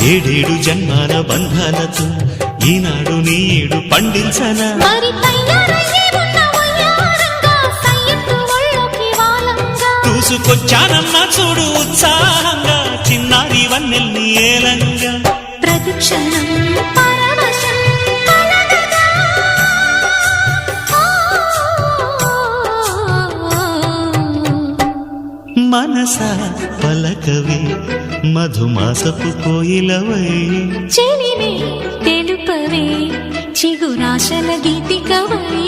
ఏడేడు జన్మాల బంధాలతో ఈనాడు నీడు పండించనా మరి తయారయ్యే ఉన్న వయ్యారంగా సయ్యత్తు ఒళ్ళోకి వాలంగా చూసుకొచ్చానమ్మా చూడు ఉత్సాహంగా చిన్నారి వన్నెల్ని ఏలంగా ప్రతిక్షణం పరవశం కలగగా. మనసా పలకవే మధుమాసపు కోయిలవై చెలిమే తెలుపవే చిగురాశల గీతికవై